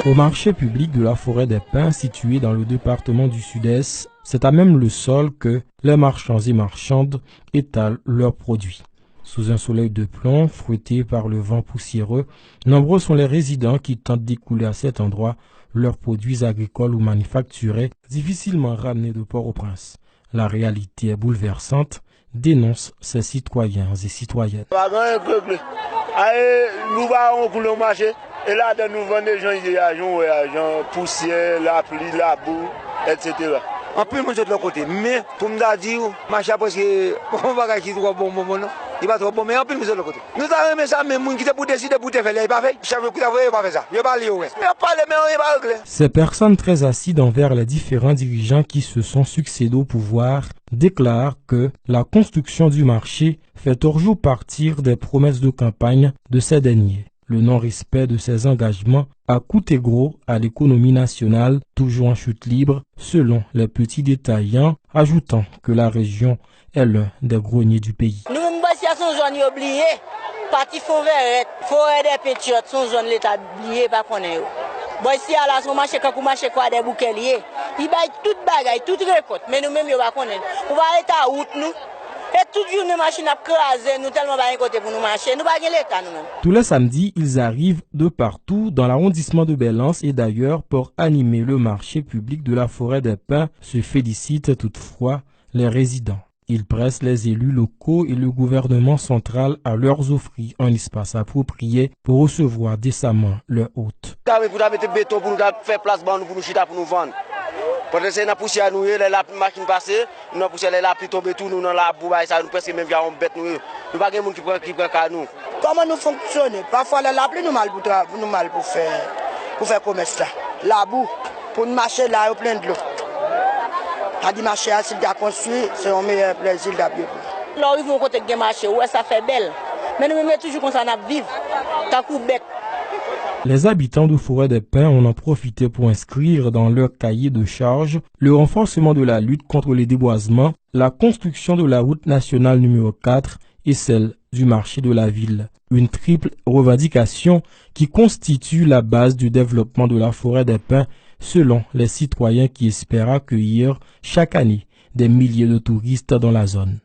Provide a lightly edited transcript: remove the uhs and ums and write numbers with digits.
Au marché public de la forêt des Pins, situé dans le département du Sud-Est, c'est à même le sol que les marchands et marchandes étalent leurs produits. Sous un soleil de plomb, fruité par le vent poussiéreux, nombreux sont les résidents qui tentent d'écouler à cet endroit leurs produits agricoles ou manufacturés, difficilement ramenés de Port-au-Prince. La réalité est bouleversante, dénoncent ces citoyens et citoyennes. Et là, nous vendons des gens, poussière, la pluie, la boue, etc. On peut manger de l'autre côté, mais pour me dire, marché parce que on va qui trop bon moment non. Il va trop bon, mais on peut manger de l'autre côté. Nous avons ça, mais moun qui te pour décider pour te faire, il pas fait. Chef qui t'a fait, pas fait ça. Il pas lié. Mais parler, mais on va régler. Ces personnes très acides envers les différents dirigeants qui se sont succédés au pouvoir déclarent que la construction du marché fait toujours partir des promesses de campagne de ces derniers. Le non-respect de ces engagements a coûté gros à l'économie nationale, toujours en chute libre, selon les petits détaillants, ajoutant que la région est l'un des greniers du pays. Nous, son zone oubliée, parti fond vert, forêt des Pétiotes, son zone l'état oublié, pas qu'on est. Bon, ici, à la son marché, quand on marche quoi des bouquets liés, il baille toute bagaille, toute récolte, mais nous-mêmes, on va connaître. On va aller à route, nous. Et toute journée, machine a crasé, nous tellement pas côté pour nous marcher, nous pas l'état nous-mêmes. Tous les samedis, ils arrivent de partout dans l'arrondissement de Belance et d'ailleurs pour animer le marché public de la forêt des Pins, se félicitent toutefois les résidents. Ils pressent les élus locaux et le gouvernement central à leur offrir un espace approprié pour recevoir décemment leurs hôtes. Vous avez mettre béton pour nous faire place pour nous chita pour nous vendre. Parce que c'est la poussière nous, la machine passée, nous la poussière la pluie tombe tout nous dans la boue ça nous presque même via on bête nous. Nous pas de monde qui prend nous. Comment nous fonctionner? Parfois la pluie nous mal pour faire commerce là. La boue pour nous marcher là au plein de l'eau. A dit marché à s'il a construit, c'est un meilleur plaisir d'habiter. Là ils vont côté de marché, ouais ça fait belle. Mais nous mettons toujours comme ça n'a vivre. Tant coup bête. Les habitants de Forêt des Pins en ont profité pour inscrire dans leur cahier de charges le renforcement de la lutte contre les déboisements, la construction de la route nationale numéro 4 et celle du marché de la ville. Une triple revendication qui constitue la base du développement de la Forêt des Pins selon les citoyens qui espèrent accueillir chaque année des milliers de touristes dans la zone.